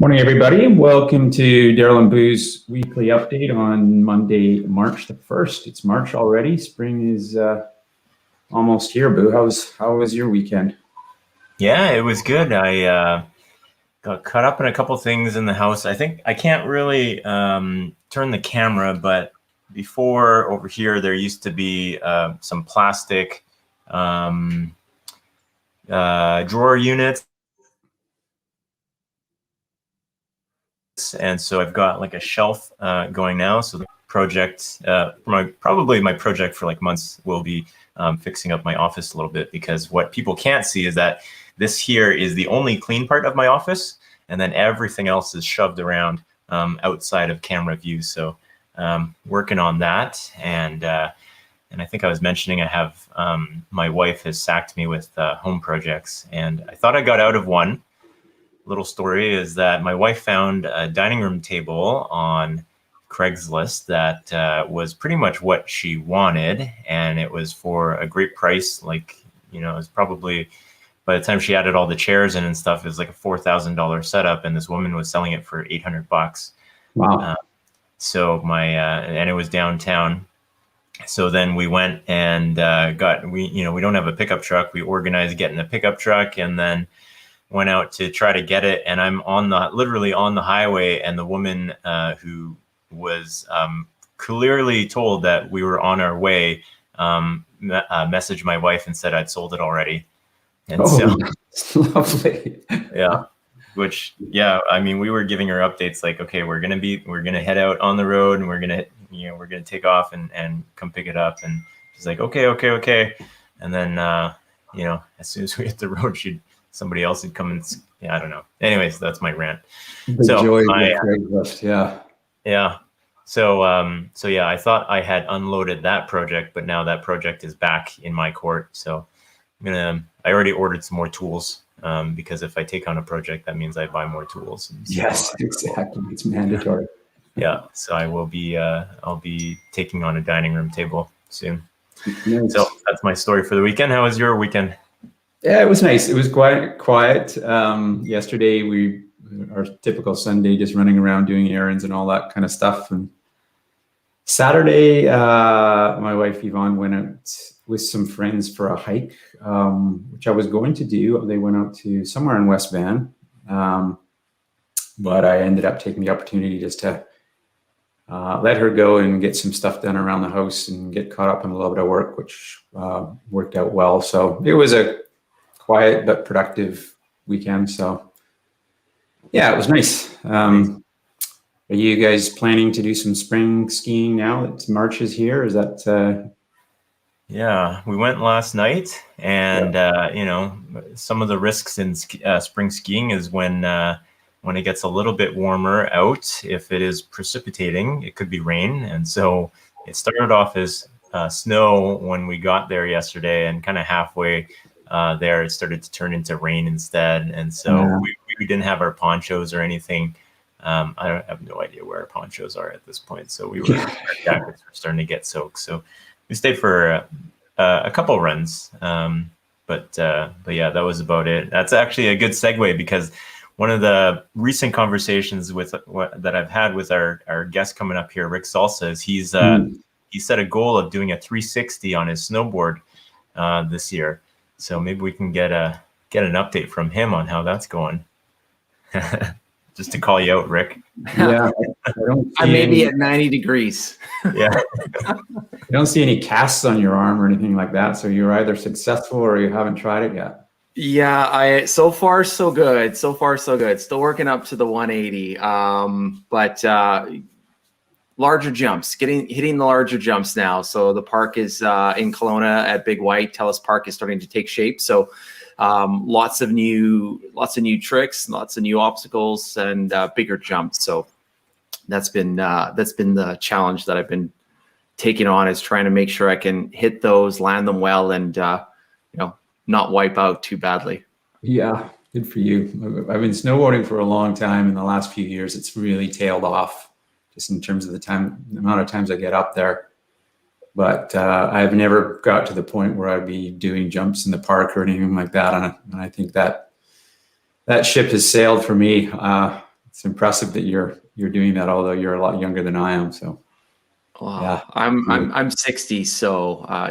Morning, everybody, and welcome to Daryl and Boo's weekly update on Monday, March the 1st. It's March already. Spring is almost here. Boo, how was your weekend? Yeah, it was good. I got caught up in a couple things in the house. I think I can't really turn the camera, but before over here, there used to be some plastic drawer units. And so I've got like a shelf going now. So the project, probably my project for like months will be fixing up my office a little bit, because what people can't see is that this here is the only clean part of my office, and then everything else is shoved around outside of camera view. So working on that, and I think I was mentioning I have my wife has sacked me with home projects, and I thought I got out of one. Little story is that my wife found a dining room table on Craigslist that was pretty much what she wanted, and it was for a great price. Like, it was probably, by the time she added all the chairs in and stuff, it was like a $4,000 setup, and this woman was selling it for $800. Wow. So and it was downtown. So then we went and we don't have a pickup truck. We organized getting a pickup truck, and then went out to try to get it. And I'm literally on the highway, and the woman who was clearly told that we were on our way messaged my wife and said I'd sold it already. And so lovely. Yeah. Which, yeah, I mean, we were giving her updates like, okay, we're gonna head out on the road, and we're gonna take off and come pick it up. And she's like, okay. And then as soon as we hit the road, somebody else had come and, I don't know. Anyways, that's my rant. The joy of Craigslist, yeah. Yeah. So yeah, I thought I had unloaded that project, but now that project is back in my court. So I already ordered some more tools, because if I take on a project, that means I buy more tools. Yes, exactly. It's mandatory. Yeah. So I'll be taking on a dining room table soon. Nice. So that's my story for the weekend. How was your weekend? Yeah, it was nice. It was quite quiet. Yesterday, our typical Sunday, just running around doing errands and all that kind of stuff. And Saturday, my wife Yvonne went out with some friends for a hike, which I was going to do. They went out to somewhere in West Van, but I ended up taking the opportunity just to let her go and get some stuff done around the house and get caught up in a little bit of work, which worked out well. So it was a quiet but productive weekend. So yeah, it was nice. Are you guys planning to do some spring skiing now that March is here? Is that Yeah, we went last night, and some of the risks in spring skiing is when it gets a little bit warmer out. If it is precipitating, it could be rain. And so it started off as snow when we got there yesterday, and kind of halfway there, it started to turn into rain instead. And so we didn't have our ponchos or anything. I have no idea where our ponchos are at this point. So our jackets were starting to get soaked. So we stayed for a couple runs. But yeah, that was about it. That's actually a good segue, because one of the recent conversations that I've had with our guest coming up here, Rick Salsa, is he set a goal of doing a 360 on his snowboard this year. So maybe we can get an update from him on how that's going. Just to call you out, Rick. Yeah, I may be at 90 degrees. Yeah. I don't see any casts on your arm or anything like that. So you're either successful or you haven't tried it yet. Yeah, so far so good. Still working up to the 180. But larger jumps, hitting the larger jumps now. So the park is in Kelowna at Big White. TELUS Park is starting to take shape. So lots of new tricks, lots of new obstacles, and bigger jumps. So that's been the challenge that I've been taking on, is trying to make sure I can hit those, land them well, and not wipe out too badly. Yeah, good for you. I've been snowboarding for a long time. In the last few years, it's really tailed off, just in terms of the amount of times I get up there. But I've never got to the point where I'd be doing jumps in the park or anything like that. And I think that ship has sailed for me. it's impressive that you're doing that, although you're a lot younger than I am. So Wow. yeah, I'm 60, so we're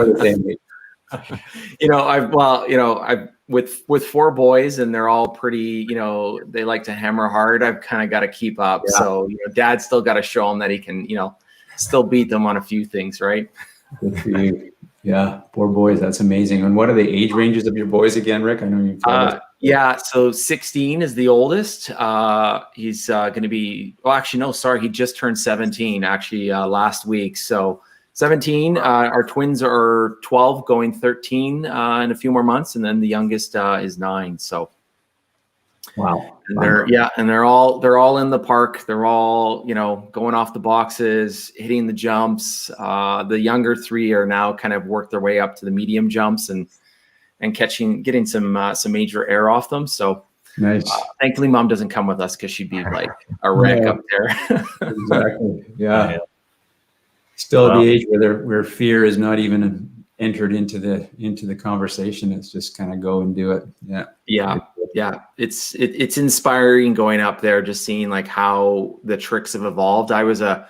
the same age. I've with 4 boys, and they're all pretty, they like to hammer hard. I've kind of got to keep up. Yeah. So, Dad's still got to show them that he can, still beat them on a few things, right? Good for you. Yeah, 4 boys. That's amazing. And what are the age ranges of your boys again, Rick? I know you've told us. Yeah, so 16 is the oldest. He's going to be, well, actually, no, sorry. He just turned 17 actually last week. So 17, our twins are 12 going 13 in a few more months. And then the youngest is 9. So. Wow. And they're all in the park. They're all, going off the boxes, hitting the jumps. The younger 3 are now kind of worked their way up to the medium jumps and getting some major air off them. So nice. Thankfully, Mom doesn't come with us because she'd be like a wreck up there. Exactly. Yeah. Still at the age where fear is not even entered into the conversation. It's just kind of go and do it. Yeah. It's inspiring going up there, just seeing like how the tricks have evolved. I was a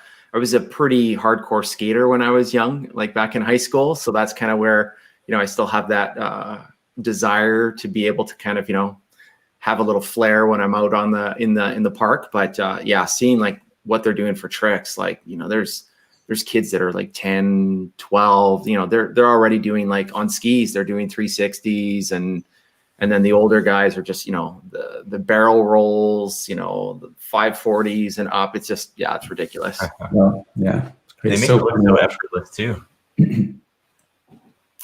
pretty hardcore skater when I was young, like back in high school. So that's kind of where, I still have that desire to be able to kind of, have a little flair when I'm out in the park. But seeing like what they're doing for tricks, like, there's kids that are like 10, 12, they're already doing like on skis, they're doing 360s, and then the older guys are just, the barrel rolls, the 540s and up. It's just, it's ridiculous. Well, yeah. They make it look so effortless too.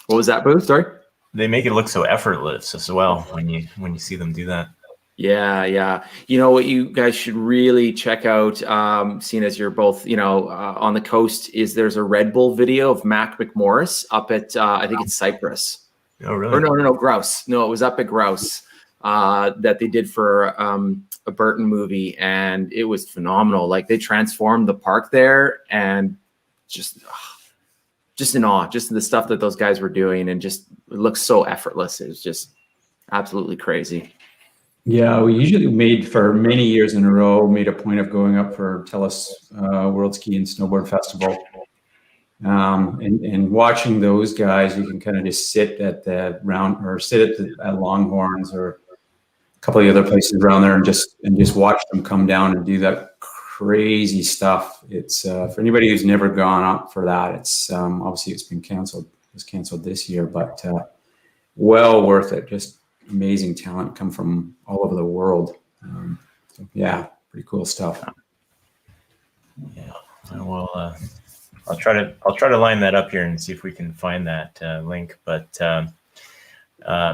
What was that, Boo? Sorry? They make it look so effortless as well when you see them do that. Yeah. You know what you guys should really check out, seeing as you're both, on the coast, is there's a Red Bull video of Mac McMorris up at, I think it's Cyprus. Oh, really? Or no, Grouse. No, it was up at Grouse that they did for a Burton movie, and it was phenomenal. Like, they transformed the park there, and just in awe, just the stuff that those guys were doing, and just it looks so effortless. It was just absolutely crazy. Yeah, we usually for many years in a row, made a point of going up for TELUS World Ski and Snowboard Festival. And watching those guys, you can kind of just sit at the round or sit at Longhorns or a couple of the other places around there and just watch them come down and do that crazy stuff. It's for anybody who's never gone up for that. It's obviously it's been canceled. It was canceled this year, but well worth it. Just amazing talent come from all over the world. So yeah, pretty cool stuff. Yeah, well. I'll try to line that up here and see if we can find that link. But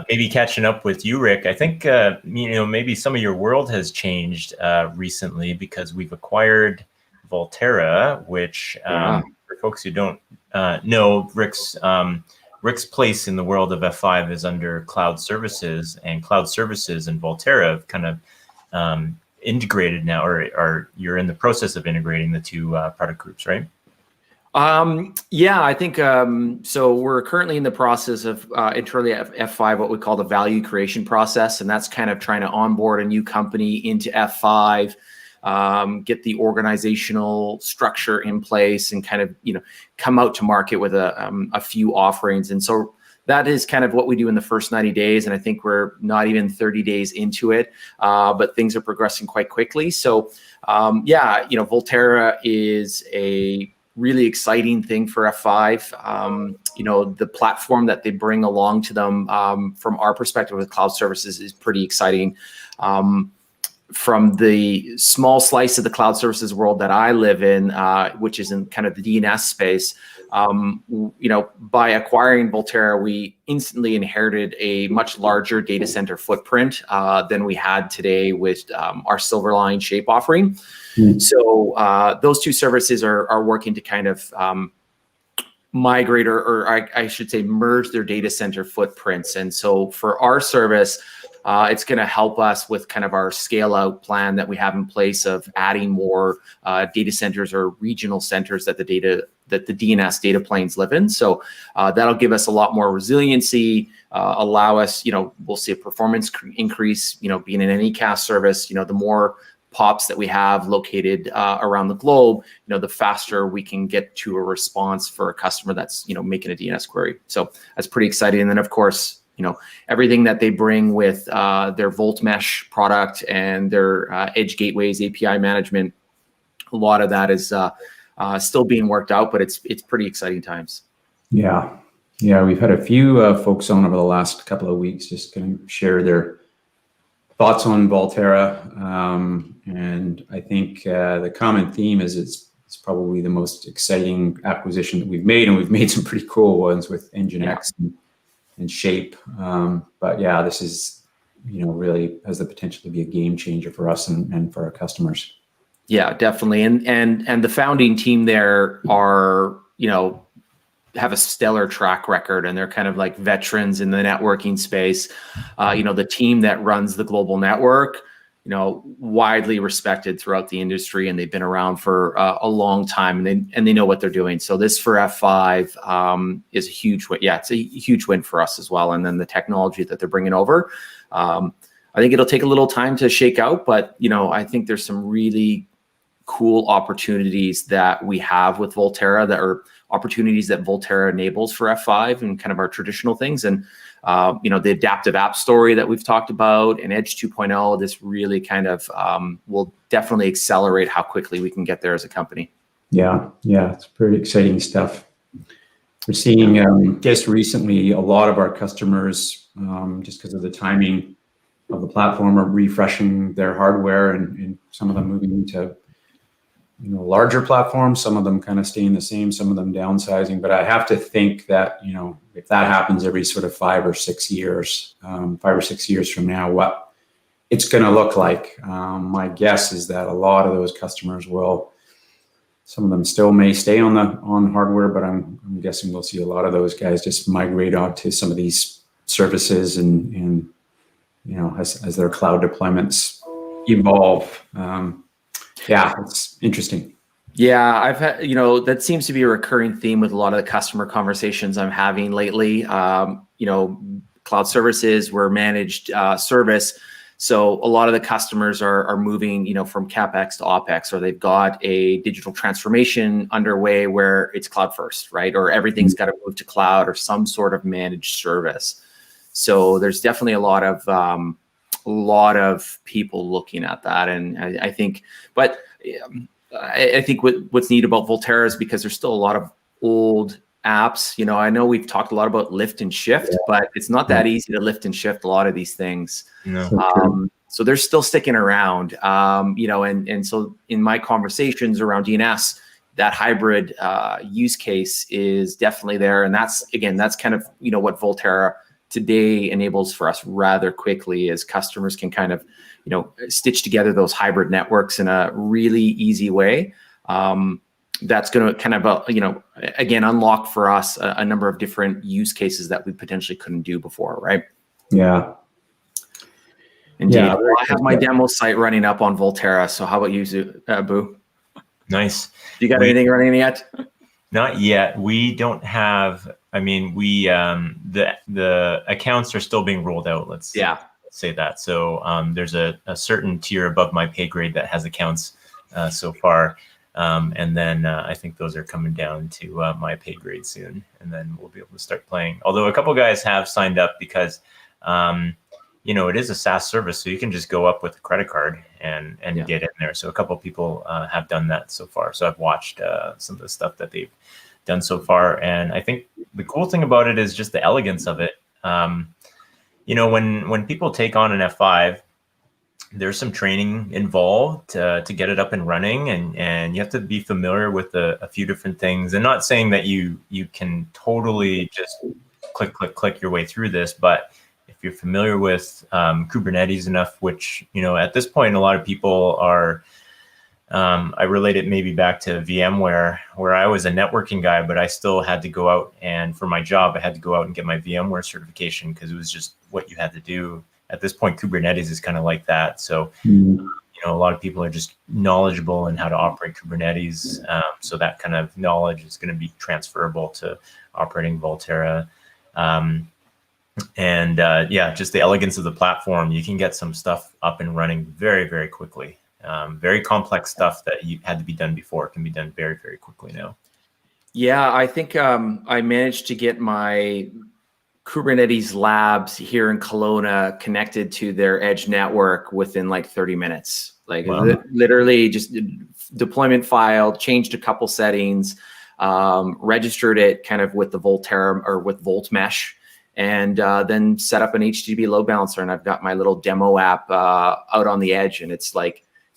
maybe catching up with you, Rick, I think maybe some of your world has changed recently because we've acquired Volterra, which for folks who don't know, Rick's place in the world of F5 is under Cloud Services, and Cloud Services and Volterra have kind of integrated now, or you're in the process of integrating the two product groups, right? I think so. We're currently in the process of internally at F5 what we call the value creation process, and that's kind of trying to onboard a new company into F5, get the organizational structure in place, and kind of come out to market with a few offerings. And so that is kind of what we do in the first 90 days, and I think we're not even 30 days into it, but things are progressing quite quickly. So Volterra is a really exciting thing for F5. The platform that they bring along to them from our perspective with Cloud Services is pretty exciting. From the small slice of the cloud services world that I live in, which is in kind of the DNS space, by acquiring Volterra, we instantly inherited a much larger data center footprint than we had today with our Silverline Shape offering. So those two services are working to kind of migrate or I should say merge their data center footprints. And so for our service, it's going to help us with kind of our scale out plan that we have in place of adding more data centers or regional centers that the DNS data planes live in. So that'll give us a lot more resiliency, allow us, we'll see a performance increase, being in any CAS service, the more POPs that we have located around the globe, the faster we can get to a response for a customer that's, making a DNS query. So that's pretty exciting. And then of course, everything that they bring with their Volt Mesh product and their edge gateways, API management, a lot of that is still being worked out, but it's pretty exciting times. Yeah. We've had a few folks on over the last couple of weeks just going to share their thoughts on Volterra. And I think the common theme is it's probably the most exciting acquisition that we've made, and we've made some pretty cool ones with Nginx and Shape. But yeah, this is, really has the potential to be a game changer for us and for our customers. Yeah, definitely. And the founding team there are, have a stellar track record, and they're kind of like veterans in the networking space. The team that runs the global network, widely respected throughout the industry, and they've been around for a long time, and they know what they're doing. So this for F5 is a huge win. Yeah, it's a huge win for us as well. And then the technology that they're bringing over, I think it'll take a little time to shake out, but I think there's some really cool opportunities that we have with Volterra that are opportunities that Volterra enables for F5 and kind of our traditional things. And, the adaptive app story that we've talked about and Edge 2.0, this really kind of will definitely accelerate how quickly we can get there as a company. Yeah, it's pretty exciting stuff. We're seeing just recently a lot of our customers, just because of the timing of the platform, are refreshing their hardware, and some of them moving into larger platforms, some of them kind of staying the same, some of them downsizing. But I have to think that, if that happens every sort of 5 or 6 years from now, what it's going to look like. My guess is that a lot of those customers some of them still may stay on hardware, but I'm guessing we'll see a lot of those guys just migrate onto some of these services and as their cloud deployments evolve. Yeah, it's interesting. Yeah, I've had, that seems to be a recurring theme with a lot of the customer conversations I'm having lately. Cloud services were managed service. So a lot of the customers are moving, from CapEx to OpEx, or they've got a digital transformation underway where it's cloud first, right? Or everything's got to move to cloud or some sort of managed service. So there's definitely a lot of people looking at that. And I think what's neat about Volterra is because there's still a lot of old apps. I know we've talked a lot about lift and shift, but it's not that easy to lift and shift a lot of these things. No. So they're still sticking around, and so in my conversations around DNS, that hybrid use case is definitely there. And that's kind of, what Volterra today enables for us rather quickly, as customers can kind of, stitch together those hybrid networks in a really easy way. That's going to kind of, again, unlock for us a number of different use cases that we potentially couldn't do before, right? Yeah. Indeed. Yeah, well, I have my demo site running up on Volterra. So how about you, Boo? Nice. You got anything running yet? Not yet. We don't have. I mean, the accounts are still being rolled out. Let's say that. So there's a certain tier above my pay grade that has accounts so far. And then I think those are coming down to my pay grade soon, and then we'll be able to start playing. Although a couple guys have signed up because, it is a SaaS service, so you can just go up with a credit card and get in there. So a couple people have done that so far. So I've watched some of the stuff that they've done so far, and I think the cool thing about it is just the elegance of it. When people take on an F5. There's some training involved to get it up and running, and you have to be familiar with a few different things. And not saying that you can totally just click your way through this, but if you're familiar with Kubernetes enough, which at this point a lot of people are, I relate it maybe back to VMware, where I was a networking guy, but I still had to go out, and for my job I had to go out and get my VMware certification because it was just what you had to do. At this point, Kubernetes is kind of like that. So, a lot of people are just knowledgeable in how to operate Kubernetes. So that kind of knowledge is going to be transferable to operating Volterra. And just the elegance of the platform, you can get some stuff up and running very, very quickly. Very complex stuff that you had to be done before can be done very, very quickly now. Yeah, I think I managed to get my Kubernetes labs here in Kelowna connected to their edge network within like 30 minutes. Like literally just deployment file, changed a couple settings, registered it kind of with the Volterra or with Volt Mesh, and then set up an HTTP load balancer. And I've got my little demo app out on the edge, and it's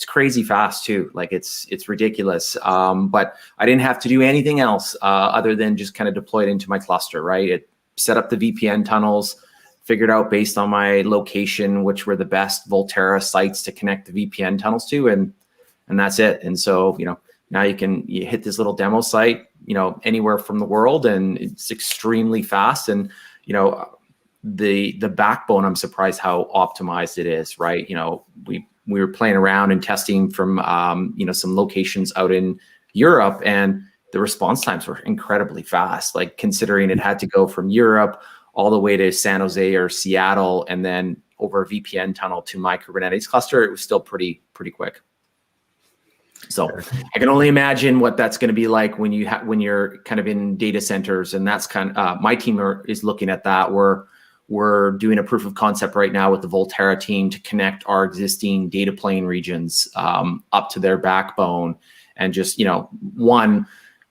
crazy fast too. Like it's ridiculous. But I didn't have to do anything else other than just kind of deploy it into my cluster, right? It set up the VPN tunnels, figured out based on my location which were the best Volterra sites to connect the VPN tunnels to, and that's it. And so, now you hit this little demo site, anywhere from the world, and it's extremely fast. And the backbone, I'm surprised how optimized it is, right? We were playing around and testing from some locations out in Europe, and the response times were incredibly fast. Like, considering it had to go from Europe all the way to San Jose or Seattle, and then over a VPN tunnel to my Kubernetes cluster, it was still pretty quick. So I can only imagine what that's going to be like when you're kind of in data centers, and that's kind of my team is looking at that. We're doing a proof of concept right now with the Volterra team to connect our existing data plane regions up to their backbone, and just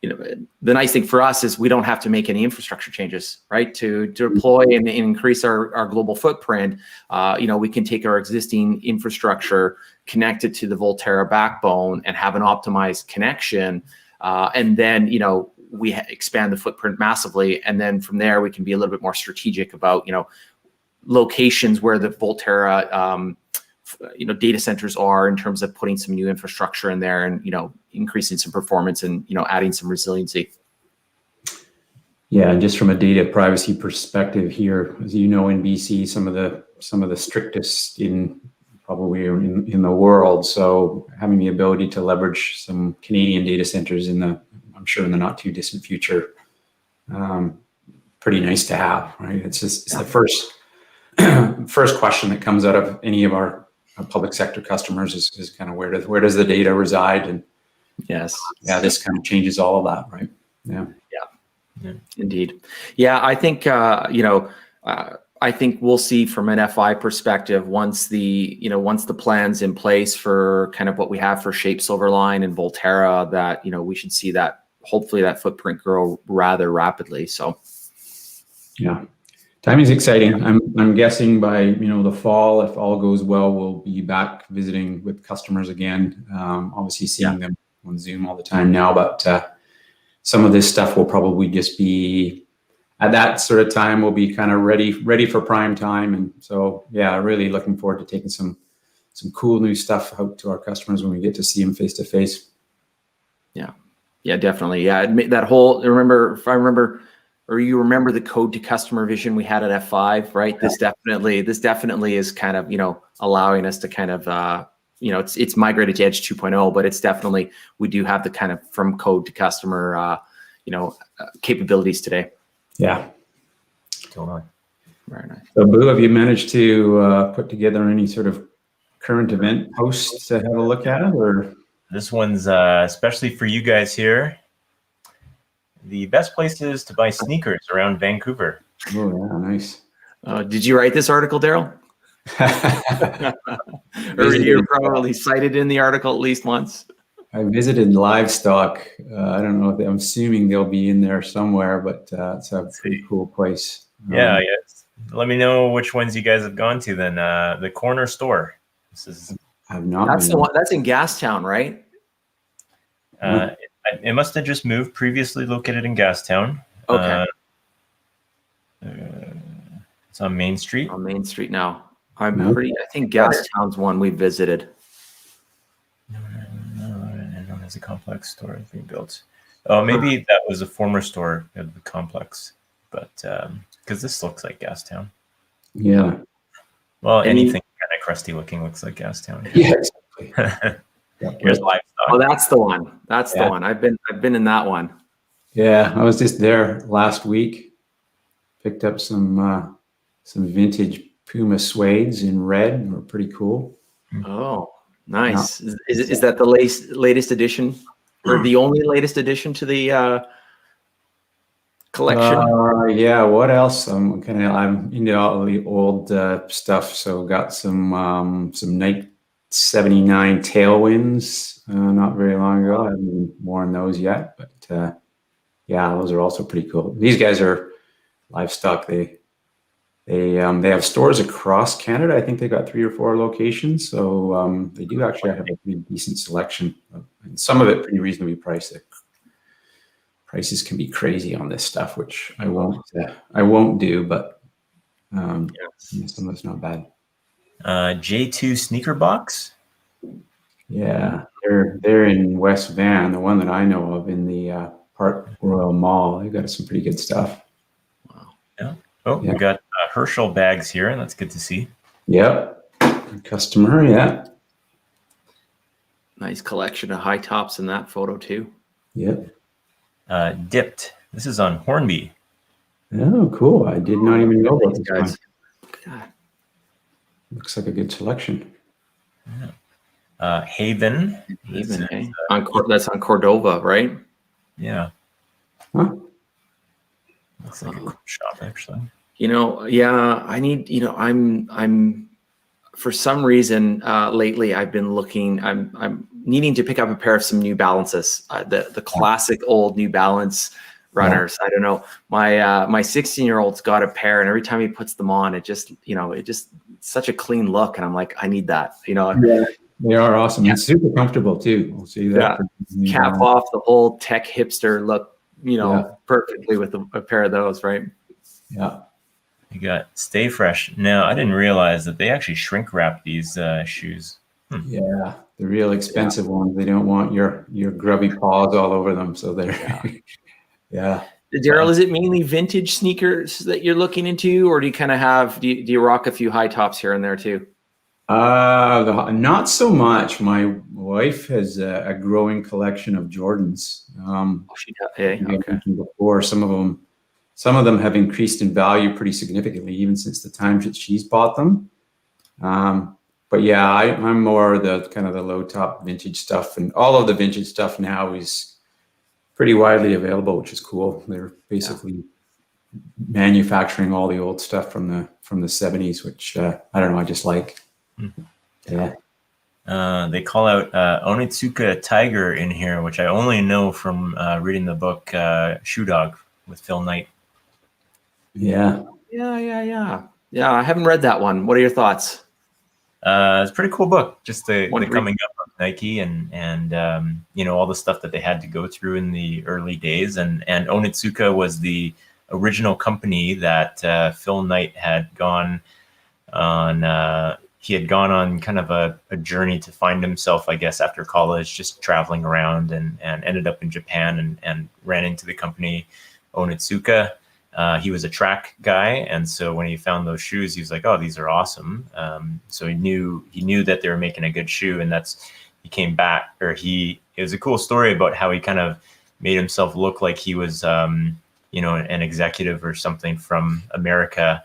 the nice thing for us is we don't have to make any infrastructure changes, right? To deploy and increase our global footprint. We can take our existing infrastructure, connect it to the Volterra backbone, and have an optimized connection. And then, we expand the footprint massively. And then from there, we can be a little bit more strategic about, locations where the Volterra, data centers are, in terms of putting some new infrastructure in there, and, increasing some performance, and, adding some resiliency. Yeah, and just from a data privacy perspective here, as you know, in BC, some of the strictest probably in the world. So having the ability to leverage some Canadian data centers I'm sure in the not too distant future, pretty nice to have, right? It's the first question that comes out of any of our public sector customers is kind of where does the data reside? And yes, this kind of changes all of that, right? Yeah. Indeed. Yeah, I think I think we'll see from an FI perspective, once the plan's in place for kind of what we have for Shape Silverline and Volterra, that we should see that, hopefully, that footprint grow rather rapidly. So yeah, timing's exciting. I'm guessing by the fall, if all goes well, we'll be back visiting with customers again. Obviously seeing them on Zoom all the time now, but some of this stuff will probably just be at that sort of time. We'll be kind of ready for prime time, and so really looking forward to taking some cool new stuff out to our customers when we get to see them face to face. Yeah, definitely. Yeah, that whole you remember the code to customer vision we had at F5, right? Yeah. This definitely is kind of allowing us to kind of it's migrated to Edge 2.0, but it's definitely, we do have the kind of from code to customer capabilities today. Yeah, totally. Very nice. So, Boo, have you managed to put together any sort of current event posts to have a look at, or? This one's especially for you guys here. The best places to buy sneakers around Vancouver. Oh, yeah, nice. Did you write this article, Daryl? Or you're probably cited in the article at least once. I visited Livestock. I don't know. I'm assuming they'll be in there somewhere, but it's a pretty cool place. Yeah. Let me know which ones you guys have gone to then. The corner store. I've not. That's the one. That's in Gastown, right? It must have just moved. Previously located in Gastown. Okay. It's on Main Street. On Main Street now. I think Gastown's one we visited. No, it's a complex store being built. Oh, maybe that was a former store of the complex, but because this looks like Gastown. Yeah. Well, anything kind of crusty looking looks like Gastown. Yeah, exactly. Here's Livestock. Oh, that's the one. That's the one. I've been in that one. Yeah, I was just there last week. Picked up some some vintage Puma suedes in red were pretty cool. Oh, nice. Yeah. Is that the latest addition, or the only latest addition to the collection? Yeah. What else? I'm into all the old stuff. So got some Nike 79 Tailwinds not very long ago. I haven't worn those yet, but yeah, those are also pretty cool. These guys are livestock. They have stores across Canada. I think they got 3 or 4 locations. So they do actually have a pretty decent selection, and some of it pretty reasonably priced. Prices can be crazy on this stuff, which I won't do, but some of it's not bad. J2 sneaker box. Yeah, they're in West Van, the one that I know of, in the Park Royal Mall. They've got some pretty good stuff. Wow. Yeah. Oh, yeah. We got Herschel bags here, and that's good to see. Yep. Customer, yeah. Nice collection of high tops in that photo too. Yep. Dipped. This is on Hornby. Oh, cool. I did not even know about these guys. Look at that. Looks like a good selection. Yeah. Haven. Haven, eh? That's on Cordova, right? Yeah. Huh? Looks like a cool shop, actually. I need, I'm for some reason lately I've been looking, I'm needing to pick up a pair of some New Balances, the classic old New Balance runners. I don't know. My 16-year-old's got a pair, and every time he puts them on, it just such a clean look, and I'm like, I need that. Yeah, they are awesome. Yeah. And super comfortable too. We'll see that. Yeah. Cap off the whole tech hipster look, perfectly with a pair of those, right? Yeah. You got Stay Fresh. Now, I didn't realize that they actually shrink wrap these shoes. Yeah, the real expensive ones. They don't want your grubby paws all over them, so they're yeah. Daryl, is it mainly vintage sneakers that you're looking into, or do you kind of have do you rock a few high tops here and there too? Not so much. My wife has a growing collection of Jordans. She does. Okay. Before, some of them have increased in value pretty significantly, even since the time that she's bought them. But yeah, I'm more the kind of the low top vintage stuff, and all of the vintage stuff now is pretty widely available, which is cool. They're basically manufacturing all the old stuff from the 70s, which I don't know, I just like. Yeah. They call out Onitsuka Tiger in here, which I only know from reading the book Shoe Dog with Phil Knight. Yeah. Yeah. I haven't read that one. What are your thoughts? It's a pretty cool book. Just the coming up of Nike and all the stuff that they had to go through in the early days. And Onitsuka was the original company that Phil Knight had gone on. He had gone on kind of a journey to find himself, I guess, after college, just traveling around and ended up in Japan and ran into the company Onitsuka. He was a track guy, and so when he found those shoes, he was like, "Oh, these are awesome." So he knew that they were making a good shoe, and he came back, it was a cool story about how he kind of made himself look like he was, an executive or something from America,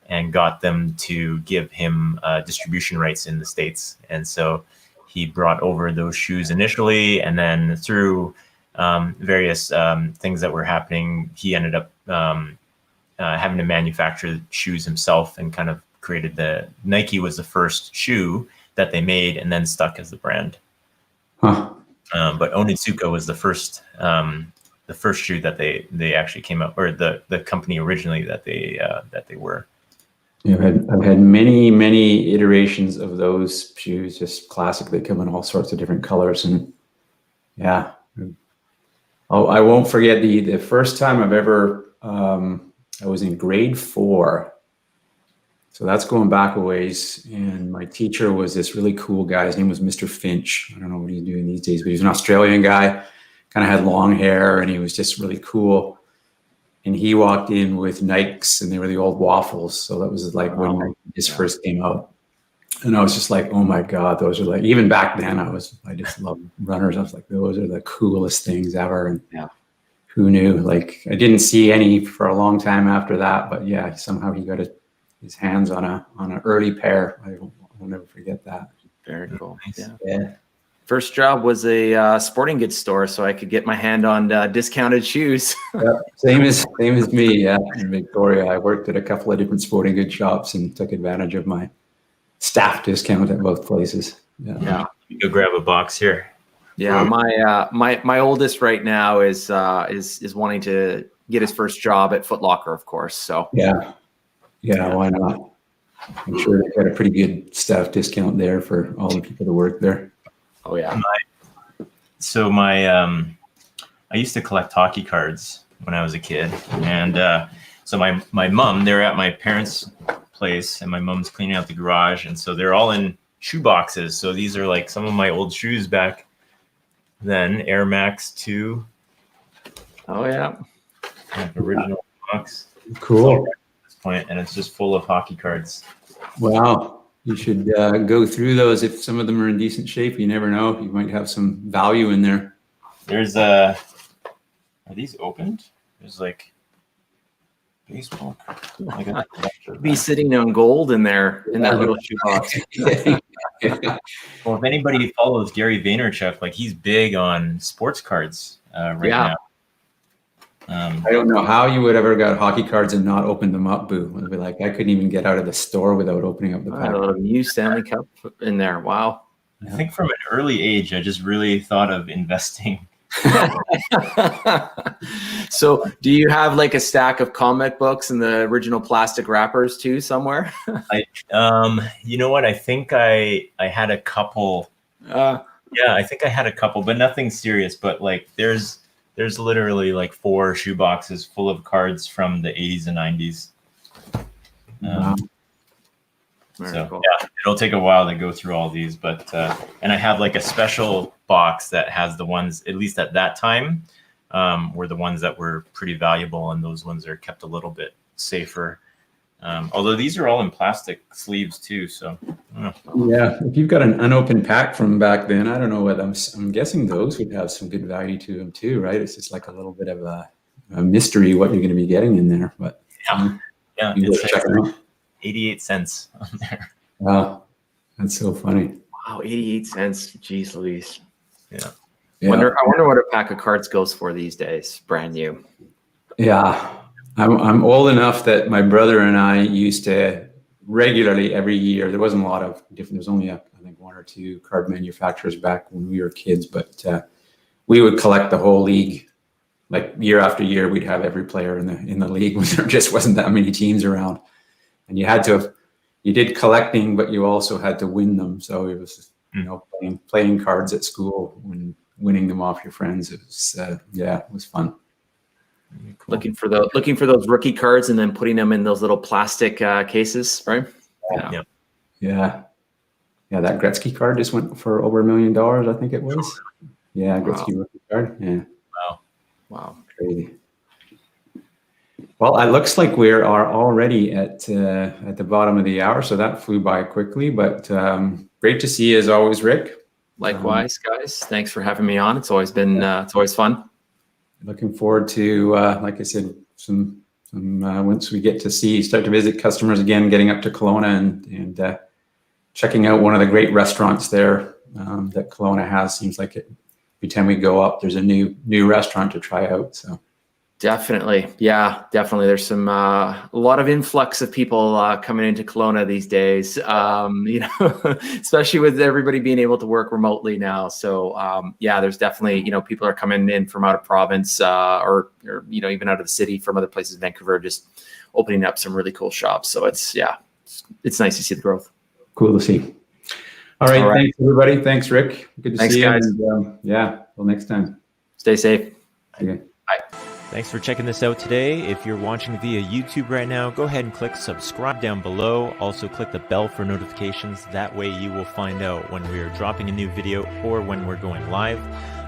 and got them to give him distribution rights in the States, and so he brought over those shoes initially, and then through various things that were happening, he ended up having to manufacture shoes himself and kind of created Nike was the first shoe that they made and then stuck as the brand. Huh. But Onitsuka was the first shoe that they actually came out, or the company originally that they were. Yeah, I've had many iterations of those shoes, just classic. They come in all sorts of different colors, and yeah. Oh, I won't forget the first time I've ever, I was in grade 4. So that's going back a ways. And my teacher was this really cool guy. His name was Mr. Finch. I don't know what he's doing these days, but he was an Australian guy, kind of had long hair, and he was just really cool. And he walked in with Nikes, and they were the old waffles. So that was like when Nike just first came out. And I was just like, oh my God, those are like, even back then I just loved runners. I was like, those are the coolest things ever. And who knew? Like, I didn't see any for a long time after that, but yeah, somehow he got his hands on an early pair. I'll never forget that. Very cool. Nice. Yeah. First job was a sporting goods store, so I could get my hand on discounted shoes. Yeah, same as me. Yeah, in Victoria, I worked at a couple of different sporting goods shops and took advantage of my staff discount at both places. Yeah. You go grab a box here. Yeah, my oldest right now is wanting to get his first job at Foot Locker, of course. So yeah, why not? I'm sure they got a pretty good staff discount there for all the people that work there. Oh yeah. I used to collect hockey cards when I was a kid, and so my mom, they're at my parents' place, and my mom's cleaning out the garage, and so they're all in shoe boxes. So these are like some of my old shoes back then, Air Max 2. Oh yeah. Original box. Cool. At this point, and it's just full of hockey cards. Wow. You should go through those. If some of them are in decent shape, you never know. You might have some value in there. There's are these opened? There's like baseball. Be sitting on gold in there in that little shoebox. Well, if anybody follows Gary Vaynerchuk, like he's big on sports cards right now. I don't know how you would ever got hockey cards and not open them up, Boo. It'd be like, I couldn't even get out of the store without opening up the pack. A little new Stanley Cup in there. Wow. I think from an early age, I just really thought of investing. So do you have like a stack of comic books and the original plastic wrappers too somewhere? You know what? I think I had a couple. Yeah, I think I had a couple, but nothing serious. But like there's literally like 4 shoe boxes full of cards from the 80s and 90s. Wow. So cool. yeah, it'll take a while to go through all these, but and I have like a special box that has the ones, at least at that time, were the ones that were pretty valuable, and those ones are kept a little bit safer. Although these are all in plastic sleeves too, so I don't know. Yeah, if you've got an unopened pack from back then, I don't know what I'm guessing those would have some good value to them too, right? It's just like a little bit of a mystery what you're going to be getting in there, but yeah, it's check it out. 88 cents on there. Wow, that's so funny. Wow, 88 cents. Jeez Louise. Yeah. I wonder what a pack of cards goes for these days, brand new. Yeah, I'm old enough that my brother and I used to regularly every year. There wasn't a lot of different. There was only I think 1 or 2 card manufacturers back when we were kids, but we would collect the whole league. Like year after year, we'd have every player in the league when there just wasn't that many teams around, and you had to. You did collecting, but you also had to win them. So it was, playing cards at school and winning them off your friends. It was, it was fun. Cool. Looking for those rookie cards and then putting them in those little plastic cases, right? Yeah. That Gretzky card just went for over $1 million, I think it was. Yeah, Gretzky rookie card. Yeah. Wow. Crazy. Well, it looks like we are already at the bottom of the hour, so that flew by quickly. But great to see you as always, Rick. Likewise, guys. Thanks for having me on. It's always been it's always fun. Looking forward to, like I said, some once we get to start to visit customers again, getting up to Kelowna and checking out one of the great restaurants there that Kelowna has. Seems like every time we go up, there's a new restaurant to try out. So. Definitely. Yeah, definitely. There's some a lot of influx of people coming into Kelowna these days, especially with everybody being able to work remotely now. So there's definitely, people are coming in from out of province or even out of the city from other places, Vancouver, just opening up some really cool shops. So it's nice to see the growth. Cool to see. All right. Thanks, everybody. Thanks, Rick. Good to see you. Guys. And, till next time. Stay safe. Okay. Bye. Thanks for checking this out today. If you're watching via YouTube right now, go ahead and click subscribe down below. Also click the bell for notifications. That way you will find out when we are dropping a new video or when we're going live.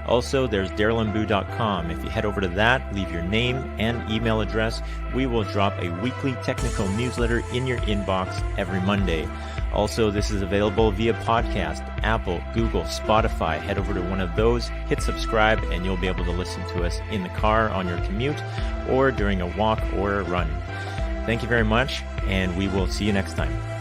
Also, there's darylandboo.com. If you head over to that, leave your name and email address, we will drop a weekly technical newsletter in your inbox every Monday. Also, this is available via podcast, Apple, Google, Spotify. Head over to one of those, hit subscribe, and you'll be able to listen to us in the car on your commute or during a walk or a run. Thank you very much, and we will see you next time.